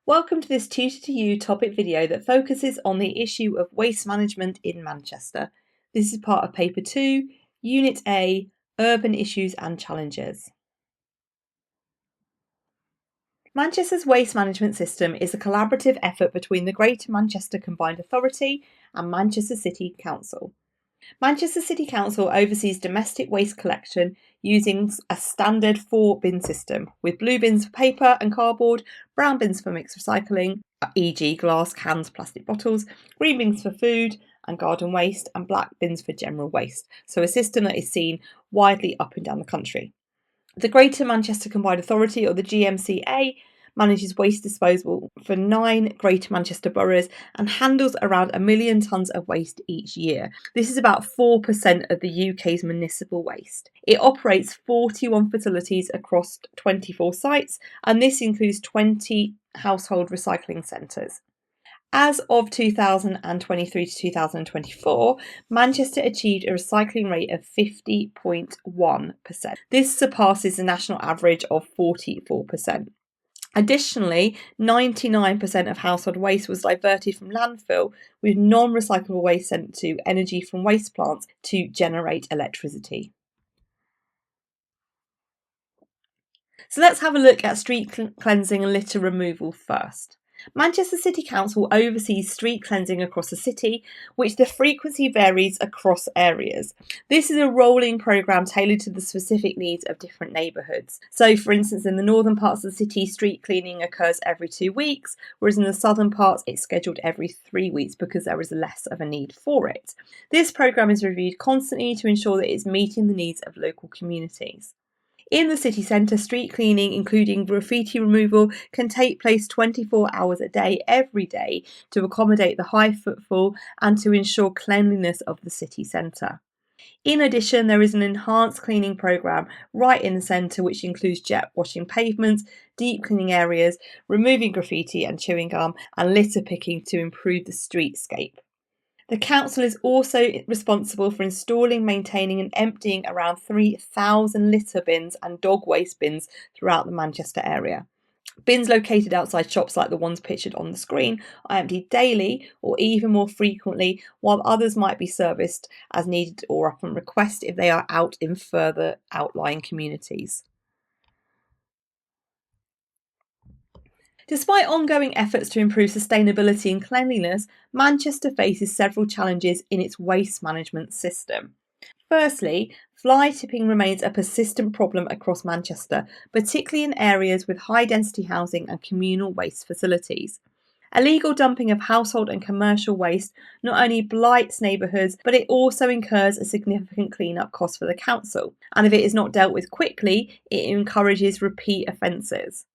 Welcome to this Tutor to You topic video that focuses on the issue of waste management in Manchester. This is part of Paper 2, Unit A, Urban Issues and Challenges. Manchester's waste management system is a collaborative effort between the Greater Manchester Combined Authority and Manchester City Council. Manchester City Council oversees domestic waste collection using a standard 4-bin system, with blue bins for paper and cardboard, brown bins for mixed recycling, e.g. glass, cans, plastic bottles, green bins for food and garden waste, and black bins for general waste, so a system that is seen widely up and down the country. The Greater Manchester Combined Authority, or the GMCA, manages waste disposal for 9 Greater Manchester boroughs and handles around 1 million tonnes of waste each year. This is about 4% of the UK's municipal waste. It operates 41 facilities across 24 sites, and this includes 20 household recycling centres. As of 2023 to 2024, Manchester achieved a recycling rate of 50.1%. This surpasses the national average of 44%. Additionally, 99% of household waste was diverted from landfill, with non-recyclable waste sent to energy from waste plants to generate electricity. So let's have a look at street cleansing and litter removal first. Manchester City Council oversees street cleansing across the city, which the frequency varies across areas. This is a rolling programme tailored to the specific needs of different neighbourhoods. So, for instance, in the northern parts of the city, street cleaning occurs every 2 weeks, whereas in the southern parts, it's scheduled every 3 weeks because there is less of a need for it. This programme is reviewed constantly to ensure that it's meeting the needs of local communities. In the city centre, street cleaning, including graffiti removal, can take place 24 hours a day, every day, to accommodate the high footfall and to ensure cleanliness of the city centre. In addition, there is an enhanced cleaning programme right in the centre, which includes jet washing pavements, deep cleaning areas, removing graffiti and chewing gum, and litter picking to improve the streetscape. The council is also responsible for installing, maintaining and emptying around 3,000 litter bins and dog waste bins throughout the Manchester area. Bins located outside shops like the ones pictured on the screen are emptied daily or even more frequently, while others might be serviced as needed or upon request if they are out in further outlying communities. Despite ongoing efforts to improve sustainability and cleanliness, Manchester faces several challenges in its waste management system. Firstly, fly tipping remains a persistent problem across Manchester, particularly in areas with high density housing and communal waste facilities. Illegal dumping of household and commercial waste not only blights neighbourhoods, but it also incurs a significant clean-up cost for the council, and if it is not dealt with quickly, it encourages repeat offences.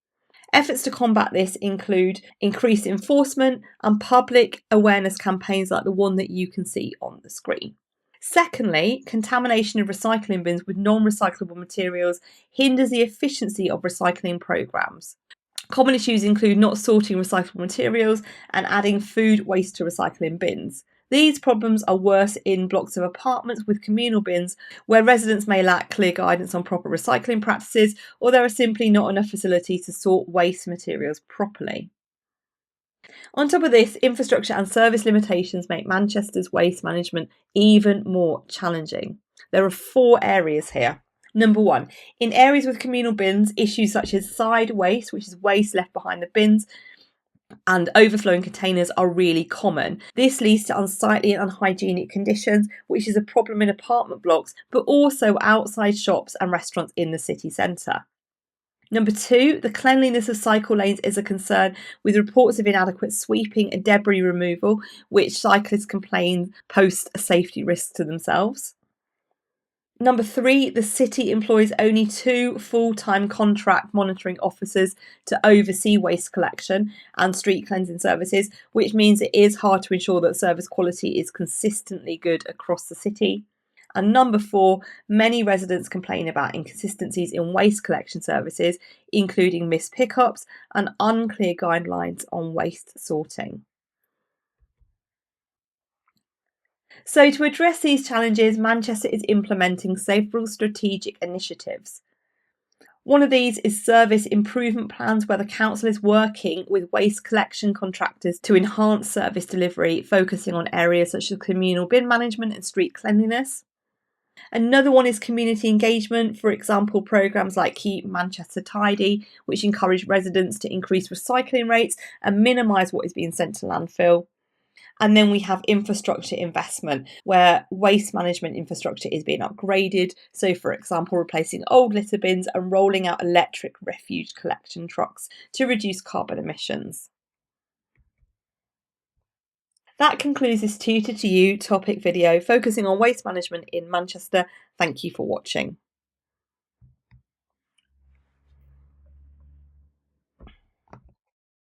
Efforts to combat this include increased enforcement and public awareness campaigns like the one that you can see on the screen. Secondly, contamination of recycling bins with non-recyclable materials hinders the efficiency of recycling programmes. Common issues include not sorting recyclable materials and adding food waste to recycling bins. These problems are worse in blocks of apartments with communal bins, where residents may lack clear guidance on proper recycling practices, or there are simply not enough facilities to sort waste materials properly. On top of this, infrastructure and service limitations make Manchester's waste management even more challenging. There are 4 areas here. Number 1, in areas with communal bins, issues such as side waste, which is waste left behind the bins, and overflowing containers are really common. This leads to unsightly and unhygienic conditions, which is a problem in apartment blocks, but also outside shops and restaurants in the city centre. Number 2, the cleanliness of cycle lanes is a concern, with reports of inadequate sweeping and debris removal, which cyclists complain post a safety risk to themselves. Number 3, the city employs only 2 full-time contract monitoring officers to oversee waste collection and street cleansing services, which means it is hard to ensure that service quality is consistently good across the city. And number 4, many residents complain about inconsistencies in waste collection services, including missed pickups and unclear guidelines on waste sorting. So, to address these challenges, Manchester is implementing several strategic initiatives. One of these is service improvement plans, where the council is working with waste collection contractors to enhance service delivery, focusing on areas such as communal bin management and street cleanliness. Another one is community engagement, for example, programmes like Keep Manchester Tidy, which encourage residents to increase recycling rates and minimise what is being sent to landfill. And then we have infrastructure investment, where waste management infrastructure is being upgraded. So, for example, replacing old litter bins and rolling out electric refuse collection trucks to reduce carbon emissions. That concludes this Tutor to You topic video focusing on waste management in Manchester. Thank you for watching.